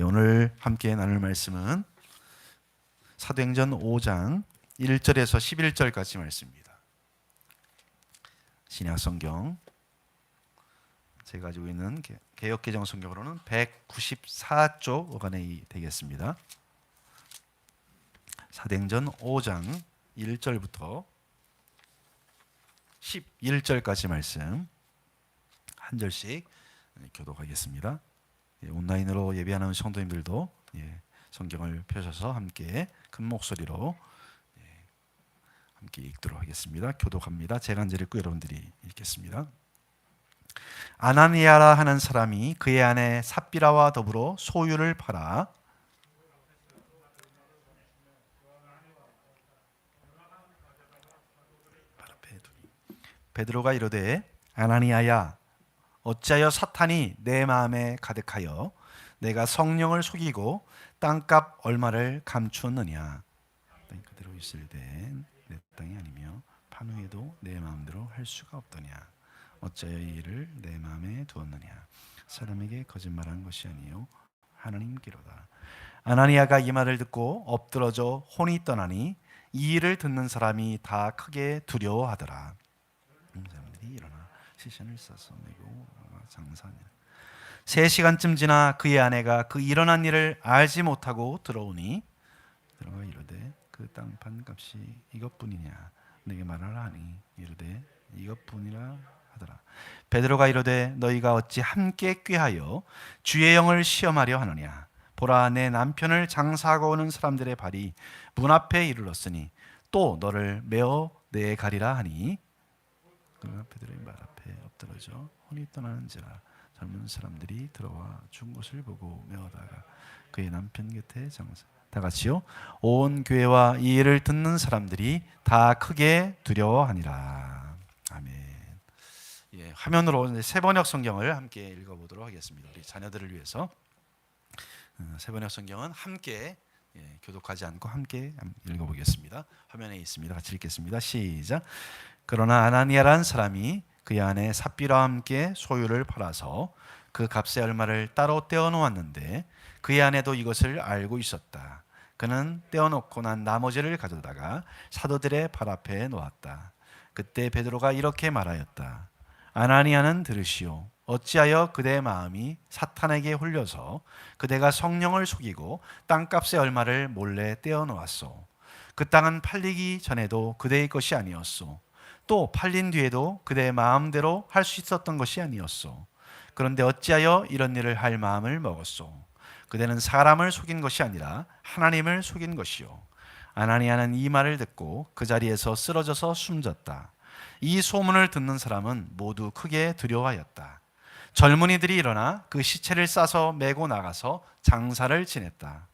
오늘 함께 나눌 말씀은 사도행전 5장 1절에서 11절까지 말씀입니다. 신약성경 제가 가지고 있는 개역개정 성경으로는 194쪽 어간에 되겠습니다. 사도행전 5장 1절부터 11절까지 말씀 한 절씩 교독하겠습니다. 온라인으로 예배하는 성도님들도 성경을 펴셔서 함께 큰 목소리로 함께 읽도록 하겠습니다. 교독합니다. 제가 한절 읽고 여러분들이 읽겠습니다. 아나니아라 하는 사람이 그의 아내 삽비라와 더불어 소유를 팔아 베드로가 이르되 아나니아야 어찌하여 사탄이 내 마음에 가득하여 내가 성령을 속이고 땅값 얼마를 감추었느냐. 땅이 그대로 있을 때 내 땅이 아니며 판 후에도 내 마음대로 할 수가 없더냐. 어찌하여 이 일을 내 마음에 두었느냐. 사람에게 거짓말한 것이 아니요 하나님께로다. 아나니아가 이 말을 듣고 엎드러져 혼이 떠나니 이 일을 듣는 사람이 다 크게 두려워하더라. 사람들이 일어나 시신을 싸서 내고 장사하니라. 3시간쯤 지나 그의 아내가 그 일어난 일을 알지 못하고 들어오니 들어가 이르되 그 땅판 값이 이것뿐이냐 내게 말하라 하니 이르되 이것뿐이라 하더라. 베드로가 이르되 너희가 어찌 함께 꾀하여 주의 영을 시험하려 하느냐. 보라 내 남편을 장사하고 오는 사람들의 발이 문 앞에 이르렀으니 또 너를 메어 내에 가리라 하니 그가 베드로의 말 앞에 엎드러져 혼이 떠나는지라. 젊은 사람들이 들어와 죽은 것을 보고 메어다가 그의 남편 곁에 장사. 다 같이요. 온 교회와 이 일을 듣는 사람들이 다 크게 두려워하니라. 아멘. 화면으로 세번역 성경을 함께 읽어보도록 하겠습니다. 우리 자녀들을 위해서 세번역 성경은 함께 교독하지 않고 함께 읽어보겠습니다. 화면에 있습니다. 같이 읽겠습니다. 시작. 그러나 아나니아라는 사람이 그의 아내 삽비라와 함께 소유를 팔아서 그 값의 얼마를 따로 떼어 놓았는데 그의 아내도 이것을 알고 있었다. 그는 떼어놓고 난 나머지를 가져다가 사도들의 발 앞에 놓았다. 그때 베드로가 이렇게 말하였다. 아나니아는 들으시오. 어찌하여 그대의 마음이 사탄에게 홀려서 그대가 성령을 속이고 땅값의 얼마를 몰래 떼어 놓았소. 그 땅은 팔리기 전에도 그대의 것이 아니었소. 또 팔린 뒤에도 그대의 마음대로 할 수 있었던 것이 아니었소. 그런데 어찌하여 이런 일을 할 마음을 먹었소. 그대는 사람을 속인 것이 아니라 하나님을 속인 것이요. 아나니아는 이 말을 듣고 그 자리에서 쓰러져서 숨졌다. 이 소문을 듣는 사람은 모두 크게 두려워하였다. 젊은이들이 일어나 그 시체를 싸서 메고 나가서 장사를 지냈다.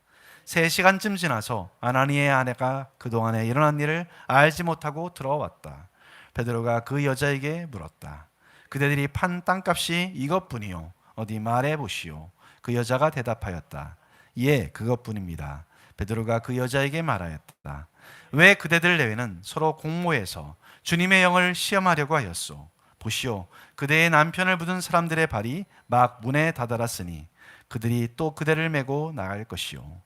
3시간쯤 지나서 아나니아의 아내가 그동안에 일어난 일을 알지 못하고 들어왔다. 베드로가 그 여자에게 물었다. 그대들이 판 땅값이 이것뿐이요. 어디 말해보시오. 그 여자가 대답하였다. 예, 그것뿐입니다. 베드로가 그 여자에게 말하였다. 왜 그대들 내외는 서로 공모해서 주님의 영을 시험하려고 하였소. 보시오. 그대의 남편을 묻은 사람들의 발이 막 문에 다다랐으니 그들이 또 그대를 메고 나갈 것이요.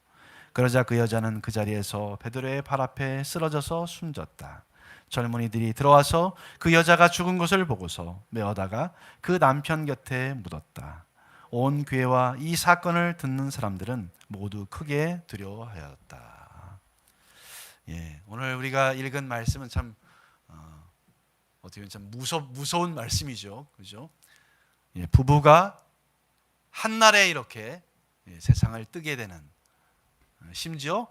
그러자 그 여자는 그 자리에서 베드로의 발 앞에 쓰러져서 숨졌다. 젊은이들이 들어와서 그 여자가 죽은 것을 보고서 메어다가 그 남편 곁에 묻었다. 온 교회와 이 사건을 듣는 사람들은 모두 크게 두려워하였다. 오늘 우리가 읽은 말씀은 참 어떻게 보면 참 무서운 말씀이죠, 그죠? 부부가 한날에 이렇게 세상을 뜨게 되는, 심지어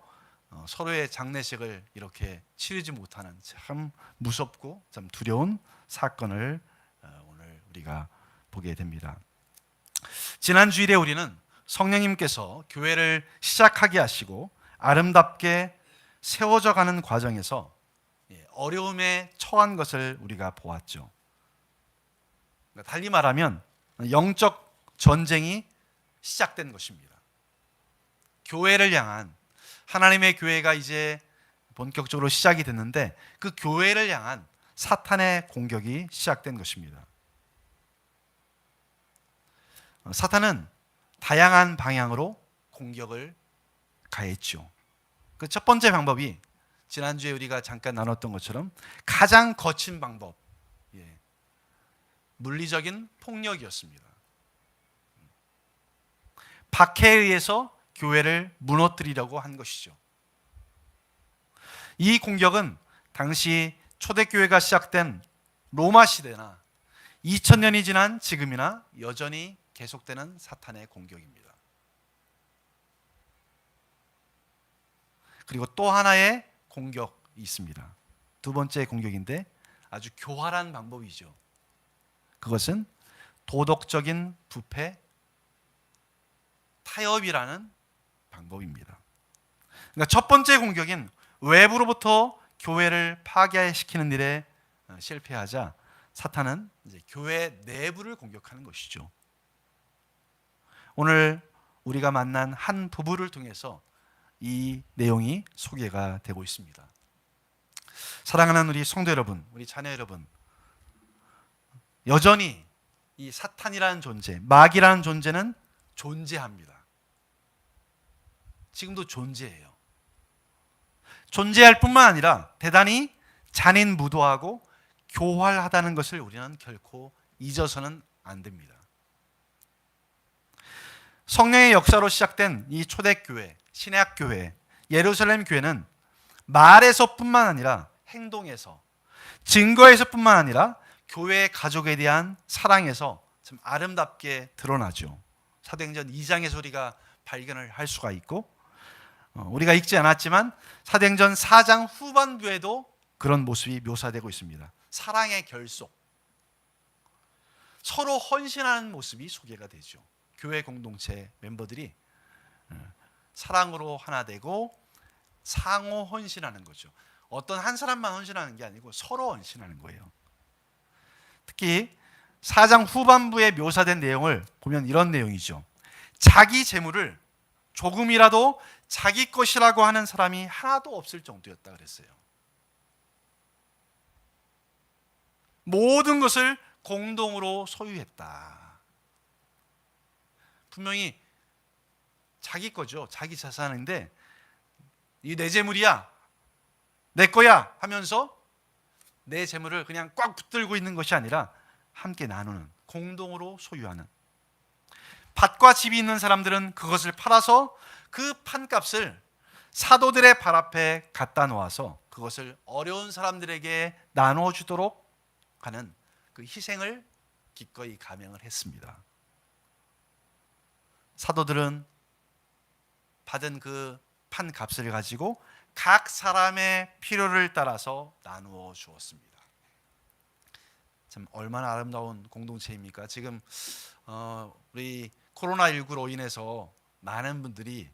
서로의 장례식을 이렇게 치르지 못하는 참 무섭고 참 두려운 사건을 오늘 우리가 보게 됩니다. 지난 주일에 우리는 성령님께서 교회를 시작하게 하시고 아름답게 세워져 가는 과정에서 어려움에 처한 것을 우리가 보았죠. 달리 말하면 영적 전쟁이 시작된 것입니다. 교회를 향한, 하나님의 교회가 이제 본격적으로 시작이 됐는데 그 교회를 향한 사탄의 공격이 시작된 것입니다. 사탄은 다양한 방향으로 공격을 가했죠. 그 첫 번째 방법이 지난주에 우리가 잠깐 나눴던 것처럼 가장 거친 방법, 물리적인 폭력이었습니다. 박해에 의해서 교회를 무너뜨리려고 한 것이죠. 이 공격은 당시 초대교회가 시작된 로마 시대나 2000년이 지난 지금이나 여전히 계속되는 사탄의 공격입니다. 그리고 또 하나의 공격이 있습니다. 두 번째 공격인데 아주 교활한 방법이죠. 그것은 도덕적인 부패, 타협이라는 방법입니다. 그러니까 첫 번째 공격인 외부로부터 교회를 파괴시키는 일에 실패하자 사탄은 이제 교회 내부를 공격하는 것이죠. 오늘 우리가 만난 한 부부를 통해서 이 내용이 소개가 되고 있습니다. 사랑하는 우리 성도 여러분, 우리 자녀 여러분, 여전히 이 사탄이라는 존재, 마귀라는 존재는 존재합니다. 지금도 존재해요. 존재할 뿐만 아니라 대단히 잔인무도하고 교활하다는 것을 우리는 결코 잊어서는 안 됩니다. 성령의 역사로 시작된 이 초대교회, 신약교회, 예루살렘 교회는 말에서뿐만 아니라 행동에서, 증거에서뿐만 아니라 교회 가족에 대한 사랑에서 참 아름답게 드러나죠. 사도행전 2장에서 우리가 발견을 할 수가 있고, 우리가 읽지 않았지만 사도행전 4장 후반부에도 그런 모습이 묘사되고 있습니다. 사랑의 결속, 서로 헌신하는 모습이 소개가 되죠. 교회 공동체 멤버들이 사랑으로 하나 되고 상호 헌신하는 거죠. 어떤 한 사람만 헌신하는 게 아니고 서로 헌신하는 거예요. 특히 4장 후반부에 묘사된 내용을 보면 이런 내용이죠. 자기 재물을 조금이라도 자기 것이라고 하는 사람이 하나도 없을 정도였다 그랬어요. 모든 것을 공동으로 소유했다. 분명히 자기 거죠. 자기 자산인데 이 내 재물이야, 내 거야 하면서 내 재물을 그냥 꽉 붙들고 있는 것이 아니라 함께 나누는, 공동으로 소유하는. 밭과 집이 있는 사람들은 그것을 팔아서 그 판값을 사도들의 발 앞에 갖다 놓아서 그것을 어려운 사람들에게 나눠주도록 하는 그 희생을 기꺼이 감행을 했습니다. 사도들은 받은 그 판값을 가지고 각 사람의 필요를 따라서 나누어 주었습니다. 참 얼마나 아름다운 공동체입니까? 지금 우리 코로나19로 인해서 많은 분들이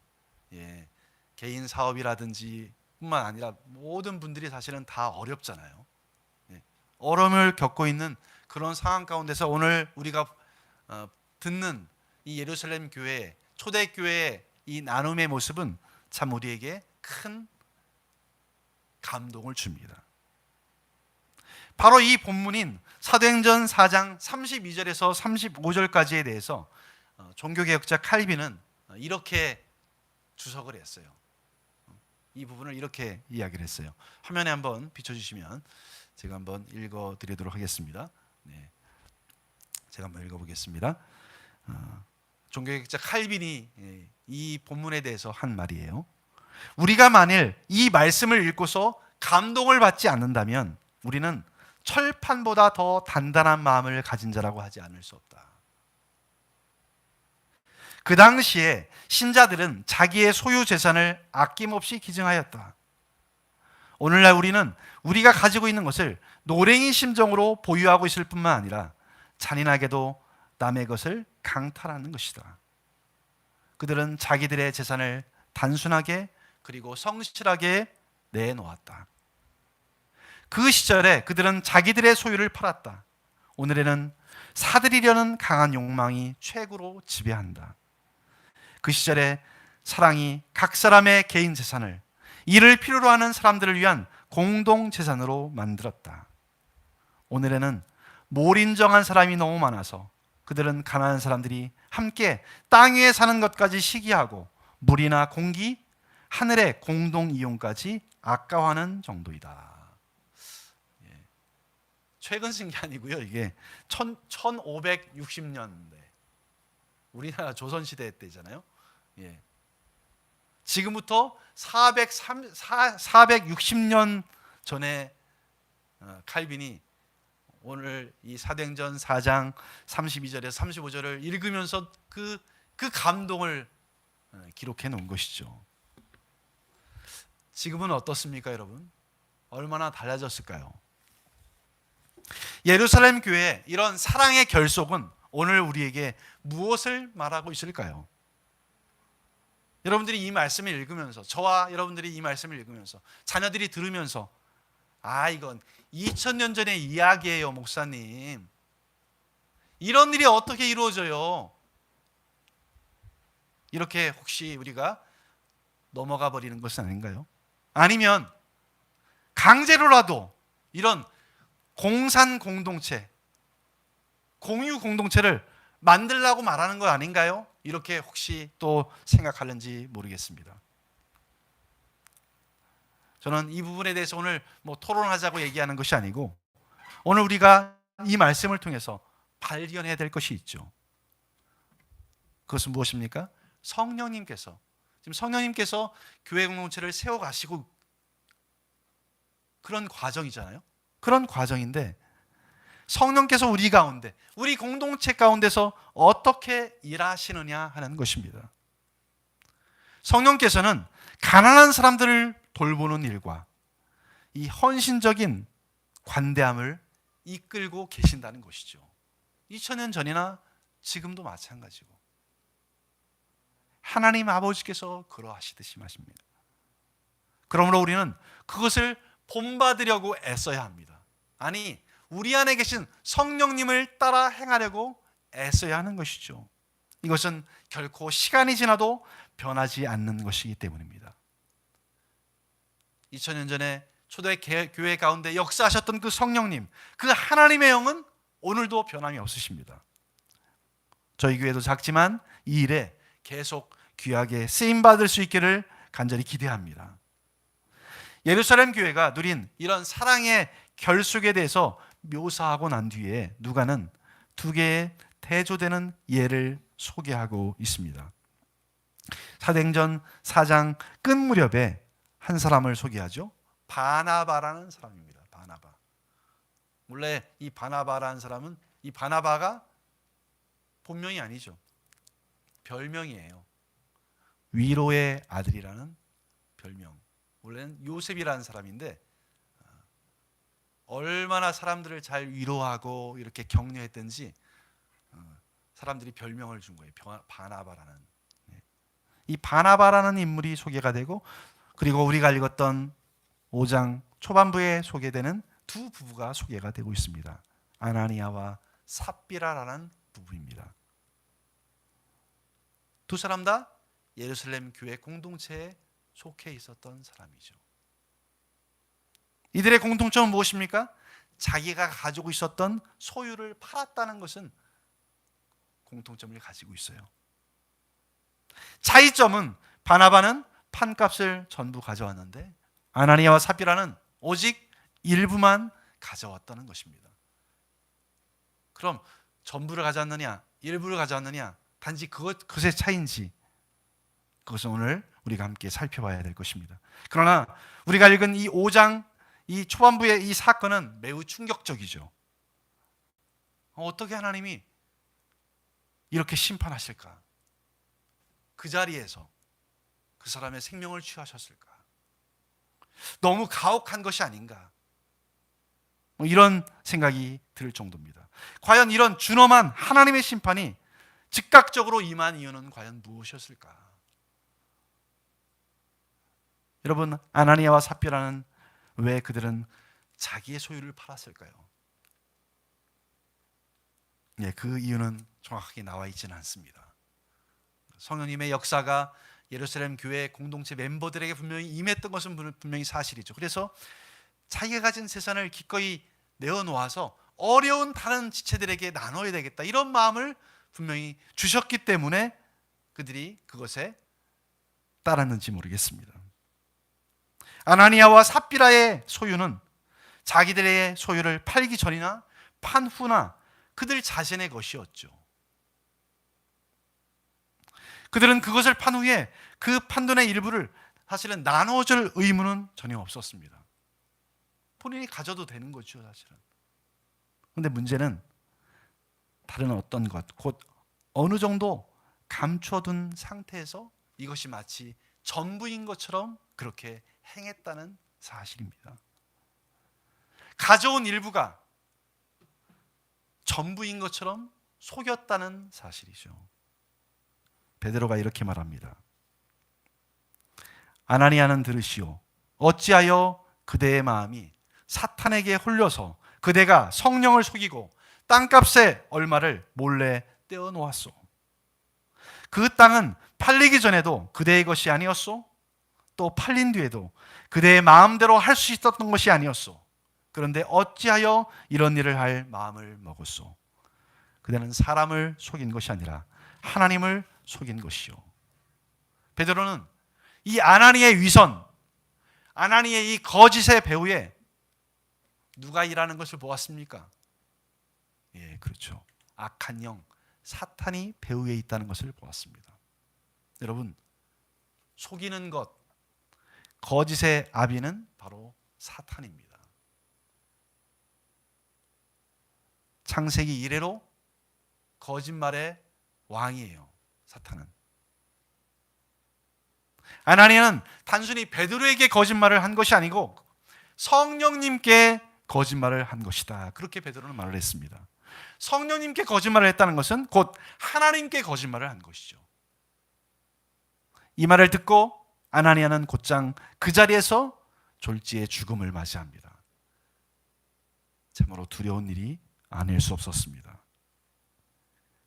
개인 사업이라든지 뿐만 아니라 모든 분들이 사실은 다 어렵잖아요. 어려움을 겪고 있는 그런 상황 가운데서 오늘 우리가 듣는 이 예루살렘 교회, 초대교회의 이 나눔의 모습은 참 우리에게 큰 감동을 줍니다. 바로 이 본문인 사도행전 4장 32절에서 35절까지에 대해서 종교개혁자 칼빈은 이렇게 주석을 했어요. 이 부분을 이렇게 이야기를 했어요. 화면에 한번 비춰주시면 제가 한번 읽어드리도록 하겠습니다. 제가 한번 읽어보겠습니다. 종교개혁자 칼빈이 이 본문에 대해서 한 말이에요. 우리가 만일 이 말씀을 읽고서 감동을 받지 않는다면 우리는 철판보다 더 단단한 마음을 가진 자라고 하지 않을 수 없다. 그 당시에 신자들은 자기의 소유 재산을 아낌없이 기증하였다. 오늘날 우리는 우리가 가지고 있는 것을 노랭이 심정으로 보유하고 있을 뿐만 아니라 잔인하게도 남의 것을 강탈하는 것이다. 그들은 자기들의 재산을 단순하게 그리고 성실하게 내놓았다. 그 시절에 그들은 자기들의 소유를 팔았다. 오늘에는 사들이려는 강한 욕망이 최고로 지배한다. 그 시절에 사랑이 각 사람의 개인 재산을 이를 필요로 하는 사람들을 위한 공동 재산으로 만들었다. 오늘에는 몰인정한 사람이 너무 많아서 그들은 가난한 사람들이 함께 땅 위에 사는 것까지 시기하고 물이나 공기, 하늘의 공동 이용까지 아까워하는 정도이다. 예. 최근 쓴 게 아니고요. 이게 1560년대 우리나라 조선시대 때잖아요. 예. 지금부터 460년 전에 칼빈이 오늘 이 사도행전 4장 32절에서 35절을 읽으면서 그 감동을 기록해 놓은 것이죠. 지금은 어떻습니까, 여러분? 얼마나 달라졌을까요? 예루살렘 교회의 이런 사랑의 결속은 오늘 우리에게 무엇을 말하고 있을까요? 여러분들이 이 말씀을 읽으면서, 저와 여러분들이 이 말씀을 읽으면서, 자녀들이 들으면서, 이건 2000년 전의 이야기예요, 목사님. 이런 일이 어떻게 이루어져요? 이렇게 혹시 우리가 넘어가 버리는 것은 아닌가요? 아니면 강제로라도 이런 공산 공동체, 공유 공동체를 만들라고 말하는 거 아닌가요? 이렇게 혹시 또 생각하는지 모르겠습니다. 저는 이 부분에 대해서 오늘 토론하자고 얘기하는 것이 아니고, 오늘 우리가 이 말씀을 통해서 발견해야 될 것이 있죠. 그것은 무엇입니까? 성령님께서 교회 공동체를 세워가시고 그런 과정이잖아요. 그런 과정인데, 성령께서 우리 가운데, 우리 공동체 가운데서 어떻게 일하시느냐 하는 것입니다. 성령께서는 가난한 사람들을 돌보는 일과 이 헌신적인 관대함을 이끌고 계신다는 것이죠. 2000년 전이나 지금도 마찬가지고, 하나님 아버지께서 그러하시듯이 하십니다. 그러므로 우리는 그것을 본받으려고 애써야 합니다. 아니, 우리 안에 계신 성령님을 따라 행하려고 애써야 하는 것이죠. 이것은 결코 시간이 지나도 변하지 않는 것이기 때문입니다. 2000년 전에 초대 교회 가운데 역사하셨던 그 성령님, 그 하나님의 영은 오늘도 변함이 없으십니다. 저희 교회도 작지만 이 일에 계속 귀하게 쓰임받을 수 있기를 간절히 기대합니다. 예루살렘 교회가 누린 이런 사랑의 결속에 대해서 묘사하고 난 뒤에 누가는 두 개의 대조되는 예를 소개하고 있습니다. 사도행전 4장 끝 무렵에 한 사람을 소개하죠. 바나바라는 사람입니다. 바나바. 원래 이 바나바라는 사람은, 이 바나바가 본명이 아니죠. 별명이에요. 위로의 아들이라는 별명. 원래는 요셉이라는 사람인데 얼마나 사람들을 잘 위로하고 이렇게 격려했든지 사람들이 별명을 준 거예요. 바나바라는. 이 바나바라는 인물이 소개가 되고, 그리고 우리가 읽었던 5장 초반부에 소개되는 두 부부가 소개가 되고 있습니다. 아나니아와 삽비라라는 부부입니다. 두 사람 다 예루살렘 교회 공동체에 속해 있었던 사람이죠. 이들의 공통점은 무엇입니까? 자기가 가지고 있었던 소유를 팔았다는 것은 공통점을 가지고 있어요. 차이점은 바나바는 판값을 전부 가져왔는데 아나니아와 삽비라는 오직 일부만 가져왔다는 것입니다. 그럼 전부를 가져왔느냐, 일부를 가져왔느냐, 단지 그것의 차이인지, 그것은 오늘 우리가 함께 살펴봐야 될 것입니다. 그러나 우리가 읽은 이 5장 이 초반부의 이 사건은 매우 충격적이죠. 어떻게 하나님이 이렇게 심판하실까? 그 자리에서 그 사람의 생명을 취하셨을까? 너무 가혹한 것이 아닌가? 이런 생각이 들 정도입니다. 과연 이런 준엄한 하나님의 심판이 즉각적으로 임한 이유는 과연 무엇이었을까? 여러분, 아나니아와 삽비라는 왜 그들은 자기의 소유를 팔았을까요? 그 이유는 정확하게 나와 있지는 않습니다. 성령님의 역사가 예루살렘 교회 공동체 멤버들에게 분명히 임했던 것은 분명히 사실이죠. 그래서 자기가 가진 재산을 기꺼이 내어놓아서 어려운 다른 지체들에게 나눠야 되겠다, 이런 마음을 분명히 주셨기 때문에 그들이 그것에 따랐는지 모르겠습니다. 아나니아와 삽비라의 소유는 자기들의 소유를 팔기 전이나 판 후나 그들 자신의 것이었죠. 그들은 그것을 판 후에 그 판돈의 일부를 사실은 나눠줄 의무는 전혀 없었습니다. 본인이 가져도 되는 거죠, 사실은. 그런데 문제는 다른 어떤 것, 곧 어느 정도 감춰둔 상태에서 이것이 마치 전부인 것처럼 그렇게 행했다는 사실입니다. 가져온 일부가 전부인 것처럼 속였다는 사실이죠. 베드로가 이렇게 말합니다. 아나니아는 들으시오. 어찌하여 그대의 마음이 사탄에게 홀려서 그대가 성령을 속이고 땅값의 얼마를 몰래 떼어 놓았소. 그 땅은 팔리기 전에도 그대의 것이 아니었소. 또 팔린 뒤에도 그대의 마음대로 할 수 있었던 것이 아니었소. 그런데 어찌하여 이런 일을 할 마음을 먹었소. 그대는 사람을 속인 것이 아니라 하나님을 속인 것이요. 베드로는 이 아나니아의 위선, 아나니아의 이 거짓의 배후에 누가 일하는 것을 보았습니까? 예, 그렇죠. 악한 영, 사탄이 배후에 있다는 것을 보았습니다. 여러분, 속이는 것, 거짓의 아비는 바로 사탄입니다. 창세기 이래로 거짓말의 왕이에요, 사탄은. 아나니아는 단순히 베드로에게 거짓말을 한 것이 아니고 성령님께 거짓말을 한 것이다. 그렇게 베드로는 말을 했습니다. 성령님께 거짓말을 했다는 것은 곧 하나님께 거짓말을 한 것이죠. 이 말을 듣고 아나니아는 곧장 그 자리에서 졸지의 죽음을 맞이합니다. 참으로 두려운 일이 아닐 수 없었습니다.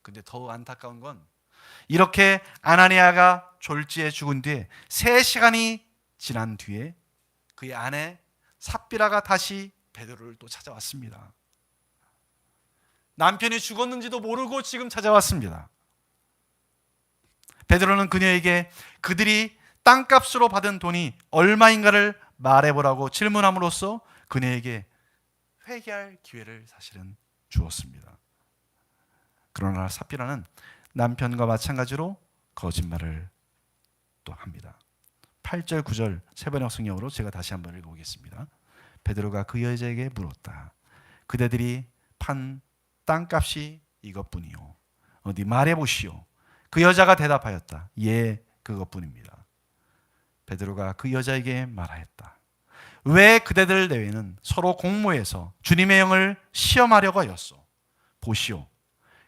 근데 더 안타까운 건 이렇게 아나니아가 졸지에 죽은 뒤에 3시간이 지난 뒤에 그의 아내 삽비라가 다시 베드로를 또 찾아왔습니다. 남편이 죽었는지도 모르고 지금 찾아왔습니다. 베드로는 그녀에게 그들이 땅값으로 받은 돈이 얼마인가를 말해보라고 질문함으로써 그녀에게 회개할 기회를 사실은 주었습니다. 그러나 삽비라는 남편과 마찬가지로 거짓말을 또 합니다. 8절 9절 세번역 성경으로 제가 다시 한번 읽어보겠습니다. 베드로가 그 여자에게 물었다. 그대들이 판 땅값이 이것뿐이요. 어디 말해보시오. 그 여자가 대답하였다. 예, 그것뿐입니다. 베드로가 그 여자에게 말하였다. 왜 그대들 내외는 서로 공모해서 주님의 영을 시험하려고 하였소? 보시오.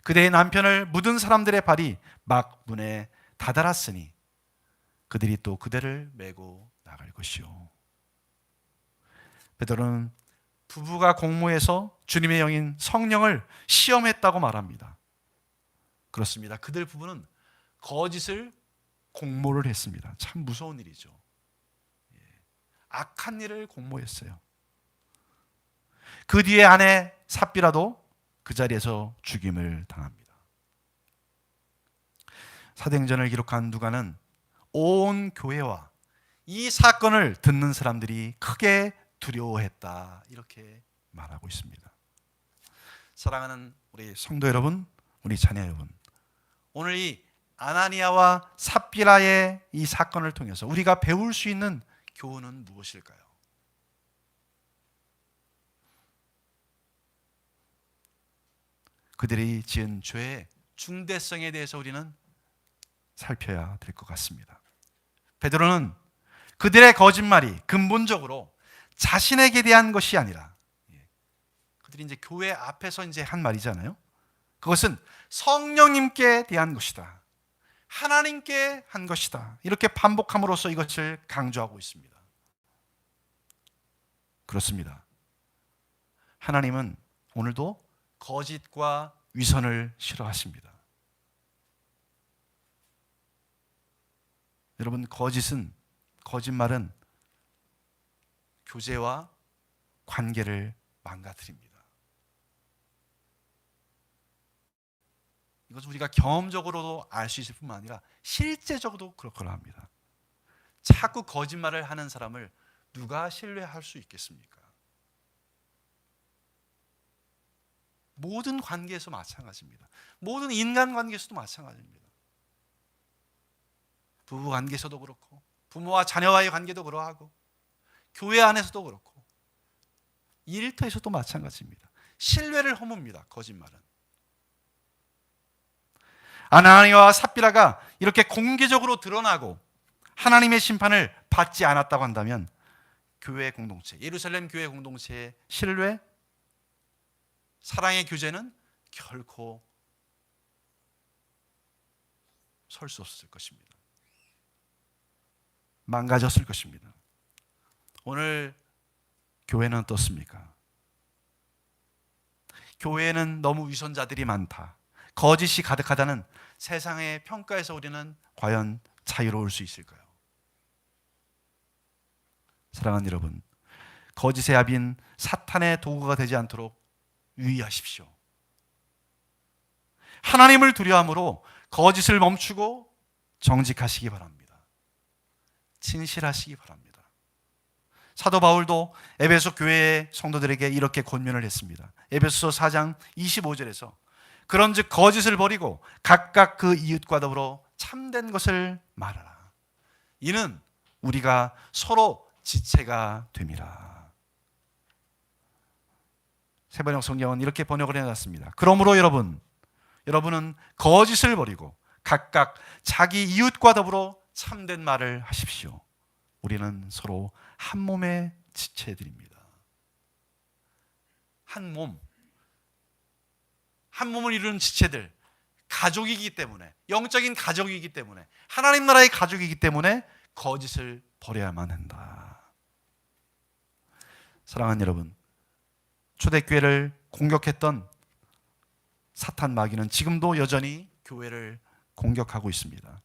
그대의 남편을 묻은 사람들의 발이 막 문에 다다랐으니 그들이 또 그대를 메고 나갈 것이오. 베드로는 부부가 공모해서 주님의 영인 성령을 시험했다고 말합니다. 그렇습니다. 그들 부부는 거짓을 공모를 했습니다. 참 무서운 일이죠. 악한 일을 공모했어요. 그 뒤에 아내 삽비라도 그 자리에서 죽임을 당합니다. 사도행전을 기록한 누가는 온 교회와 이 사건을 듣는 사람들이 크게 두려워했다, 이렇게 말하고 있습니다. 사랑하는 우리 성도 여러분, 우리 자녀 여러분, 오늘 이 아나니아와 삽비라의 이 사건을 통해서 우리가 배울 수 있는 교훈은 무엇일까요? 그들이 지은 죄의 중대성에 대해서 우리는 살펴야 될 것 같습니다. 베드로는 그들의 거짓말이 근본적으로 자신에게 대한 것이 아니라, 그들이 이제 교회 앞에서 이제 한 말이잖아요. 그것은 성령님께 대한 것이다. 하나님께 한 것이다. 이렇게 반복함으로써 이것을 강조하고 있습니다. 그렇습니다. 하나님은 오늘도 거짓과 위선을 싫어하십니다. 여러분, 거짓말은 교제와 관계를 망가뜨립니다. 이것은 우리가 경험적으로도 알 수 있을 뿐만 아니라 실제적으로도 그렇거나 합니다. 자꾸 거짓말을 하는 사람을 누가 신뢰할 수 있겠습니까? 모든 관계에서 마찬가지입니다. 모든 인간 관계에서도 마찬가지입니다. 부부 관계에서도 그렇고, 부모와 자녀와의 관계도 그러하고, 교회 안에서도 그렇고, 일터에서도 마찬가지입니다. 신뢰를 허뭅니다. 거짓말은. 아나니아와 삽비라가 이렇게 공개적으로 드러나고 하나님의 심판을 받지 않았다고 한다면 교회 공동체, 예루살렘 교회 공동체의 신뢰, 사랑의 교제는 결코 설 수 없을 것입니다. 망가졌을 것입니다. 오늘 교회는 어떻습니까? 교회에는 너무 위선자들이 많다, 거짓이 가득하다는 세상의 평가에서 우리는 과연 자유로울 수 있을까요? 사랑하는 여러분, 거짓의 압인 사탄의 도구가 되지 않도록 유의하십시오. 하나님을 두려움으로 거짓을 멈추고 정직하시기 바랍니다. 진실하시기 바랍니다. 사도 바울도 에베소 교회의 성도들에게 이렇게 권면을 했습니다. 에베소서 4장 25절에서 그런즉 거짓을 버리고 각각 그 이웃과 더불어 참된 것을 말하라. 이는 우리가 서로 지체가 됨이라. 세번역 성경은 이렇게 번역을 해놨습니다. 그러므로 여러분은 거짓을 버리고 각각 자기 이웃과 더불어 참된 말을 하십시오. 우리는 서로 한 몸의 지체들입니다. 한 몸을 이루는 지체들, 가족이기 때문에, 영적인 가족이기 때문에, 하나님 나라의 가족이기 때문에 거짓을 버려야만 한다. 사랑하는 여러분, 초대교회를 공격했던 사탄 마귀는 지금도 여전히 교회를 공격하고 있습니다.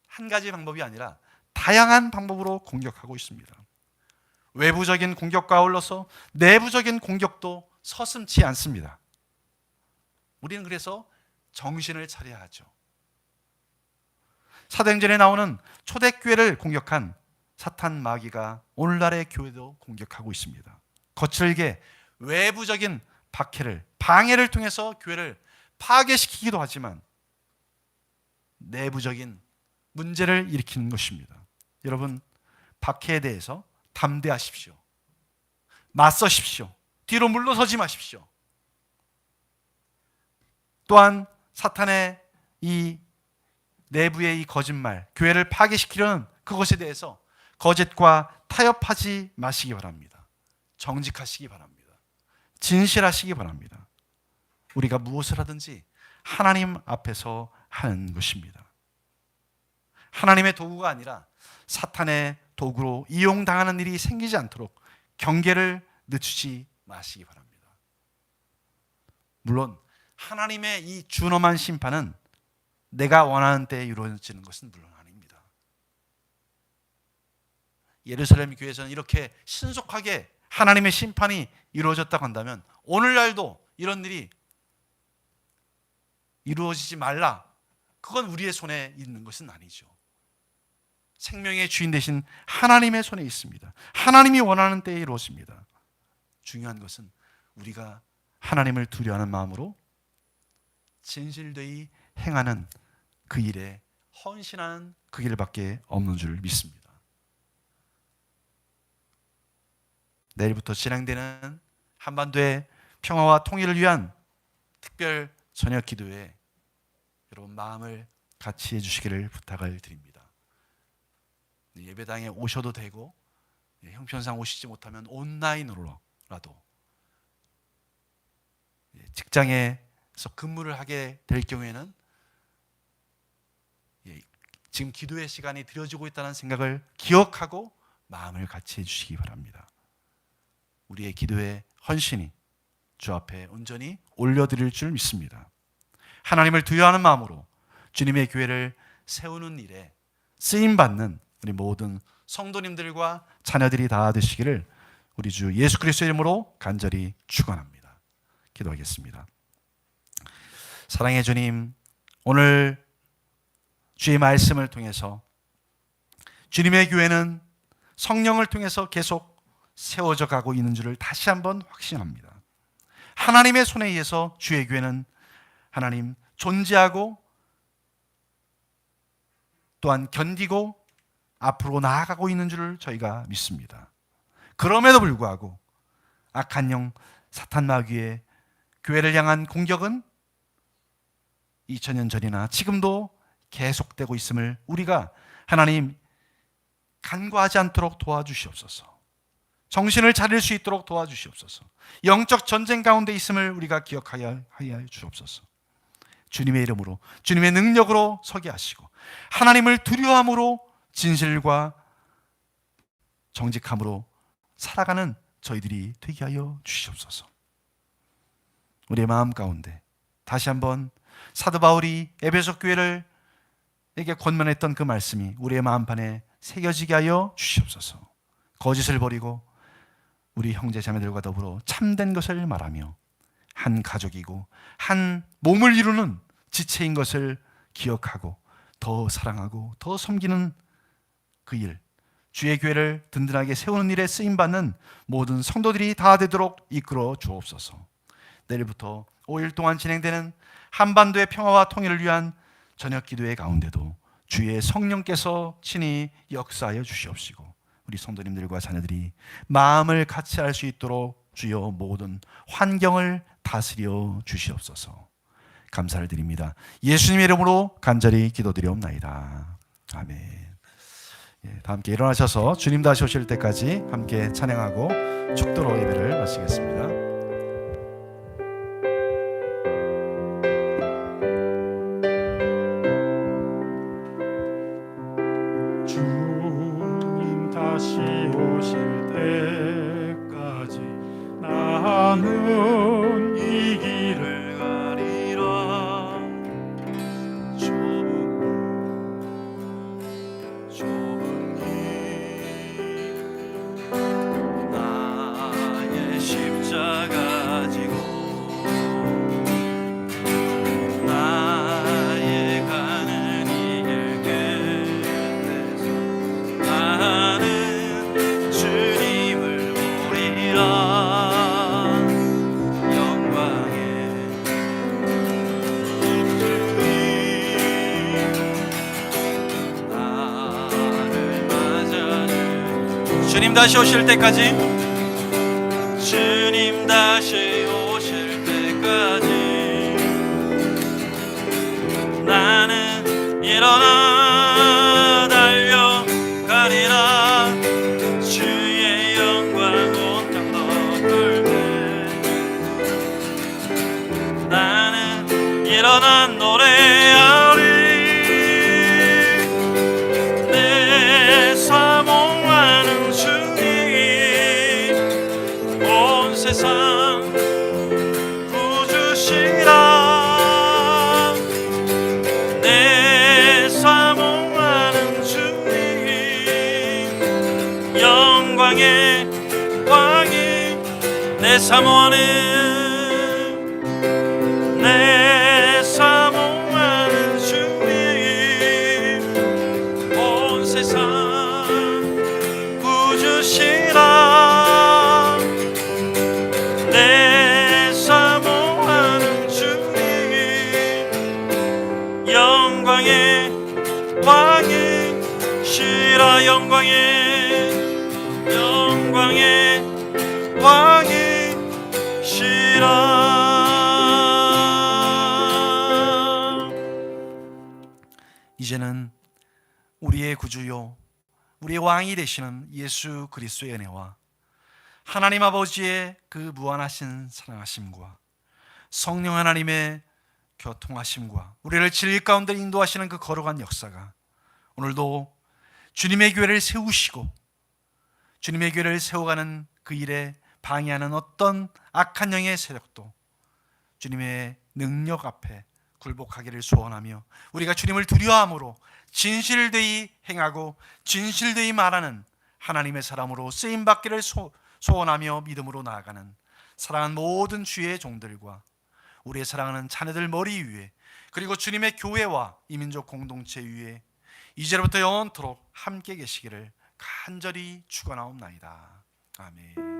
한 가지 방법이 아니라 다양한 방법으로 공격하고 있습니다. 외부적인 공격과 아울러서 내부적인 공격도 서슴지 않습니다. 우리는 그래서 정신을 차려야 하죠. 사도행전에 나오는 초대교회를 공격한 사탄 마귀가 오늘날의 교회도 공격하고 있습니다. 거칠게 외부적인 박해를, 방해를 통해서 교회를 파괴시키기도 하지만 내부적인 문제를 일으키는 것입니다. 여러분, 박해에 대해서 담대하십시오. 맞서십시오. 뒤로 물러서지 마십시오. 또한 사탄의 이 내부의 이 거짓말, 교회를 파괴시키려는 그것에 대해서 거짓과 타협하지 마시기 바랍니다. 정직하시기 바랍니다. 진실하시기 바랍니다. 우리가 무엇을 하든지 하나님 앞에서 하는 것입니다. 하나님의 도구가 아니라 사탄의 도구로 이용당하는 일이 생기지 않도록 경계를 늦추지 마시기 바랍니다. 물론 하나님의 이 준엄한 심판은 내가 원하는 때에 이루어지는 것은 물론 아닙니다. 예루살렘 교회에서는 이렇게 신속하게 하나님의 심판이 이루어졌다고 한다면 오늘날도 이런 일이 이루어지지 말라, 그건 우리의 손에 있는 것은 아니죠. 생명의 주인 되신 하나님의 손에 있습니다. 하나님이 원하는 때에 이루어집니다. 중요한 것은 우리가 하나님을 두려워하는 마음으로 진실되이 행하는 그 일에 헌신하는 그 길밖에 없는 줄 믿습니다. 내일부터 진행되는 한반도의 평화와 통일을 위한 특별 저녁 기도에 여러분 마음을 같이 해주시기를 부탁을 드립니다. 예배당에 오셔도 되고 형편상 오시지 못하면 온라인으로라도, 직장에서 근무를 하게 될 경우에는 지금 기도의 시간이 드려지고 있다는 생각을 기억하고 마음을 같이 해주시기 바랍니다. 우리의 기도의 헌신이 주 앞에 온전히 올려드릴 줄 믿습니다. 하나님을 두려워하는 마음으로 주님의 교회를 세우는 일에 쓰임받는 우리 모든 성도님들과 자녀들이 다 되시기를 우리 주 예수 그리스도의 이름으로 간절히 축원합니다. 기도하겠습니다. 사랑의 주님, 오늘 주의 말씀을 통해서 주님의 교회는 성령을 통해서 계속 세워져 가고 있는 줄을 다시 한번 확신합니다. 하나님의 손에 의해서 주의 교회는 하나님 존재하고 또한 견디고 앞으로 나아가고 있는 줄을 저희가 믿습니다. 그럼에도 불구하고 악한 영 사탄 마귀의 교회를 향한 공격은 2000년 전이나 지금도 계속되고 있음을 우리가 하나님 간과하지 않도록 도와주시옵소서. 정신을 차릴 수 있도록 도와주시옵소서. 영적 전쟁 가운데 있음을 우리가 기억하여 주옵소서. 주님의 이름으로 주님의 능력으로 서게 하시고 하나님을 두려워함으로 진실과 정직함으로 살아가는 저희들이 되게 하여 주시옵소서. 우리의 마음 가운데 다시 한번 사도 바울이 에베소 교회를 에게 권면했던 그 말씀이 우리의 마음판에 새겨지게 하여 주시옵소서. 거짓을 버리고 우리 형제 자매들과 더불어 참된 것을 말하며 한 가족이고 한 몸을 이루는 지체인 것을 기억하고 더 사랑하고 더 섬기는 그 일, 주의 교회를 든든하게 세우는 일에 쓰임받는 모든 성도들이 다 되도록 이끌어 주옵소서. 내일부터 5일 동안 진행되는 한반도의 평화와 통일을 위한 저녁 기도회 가운데도 주의 성령께서 친히 역사하여 주시옵시고 우리 성도님들과 자녀들이 마음을 같이 할 수 있도록 주여 모든 환경을 다스려 주시옵소서. 감사를 드립니다. 예수님의 이름으로 간절히 기도드리옵나이다. 아멘. 다 함께 일어나셔서 주님 다시 오실 때까지 함께 찬양하고 축도로 예배를 마치겠습니다. 주님 다시 오실 때까지 나는 이 길을 가리라. 좁은 길 나의 십자가 지고 나의 가는 이 길 끝에서 나는 주님을 보리라. 영광의 나를 맞아줄 주님 다시 오실 때까지 주님 다시 오실 때까지 나는 일어나 달려가리라. 주의 영광 온 땅 덮을 때 나는 일어나 노래하리. 내 사모하는 주님 온 세상 구주시라. 내 사모하는 주님 영광의 왕이 내 사모하는 내 사모하는 주님 온 세상 구주시라. 내 사모하는 주님 영광의 왕이시라. 영광의 왕이시라. 이제는 우리의 구주요 우리의 왕이 되시는 예수 그리스도의 은혜와 하나님 아버지의 그 무한하신 사랑하심과 성령 하나님의 교통하심과 우리를 진리 가운데 인도하시는 그 거룩한 역사가 오늘도 주님의 교회를 세우시고 주님의 교회를 세워가는 그 일에 방해하는 어떤 악한 영의 세력도 주님의 능력 앞에 굴복하기를 소원하며 우리가 주님을 두려워함으로 진실되이 행하고 진실되이 말하는 하나님의 사람으로 쓰임받기를 소원하며 믿음으로 나아가는 사랑하는 모든 주의 종들과 우리의 사랑하는 자녀들 머리 위에 그리고 주님의 교회와 이민족 공동체 위에 이제로부터 영원토록 함께 계시기를 간절히 축원하옵나이다. 아멘.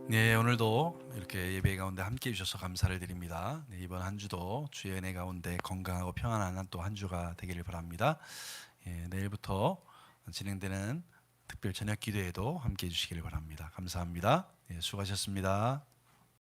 네, 오늘도 이렇게 예배 가운데 함께 해주셔서 감사를 드립니다. 네, 이번 한 주도 주의 은혜 가운데 건강하고 평안한 또 한 주가 되기를 바랍니다. 예, 내일부터 진행되는 특별 저녁 기도에도 함께 해주시기를 바랍니다. 감사합니다. 예, 수고하셨습니다.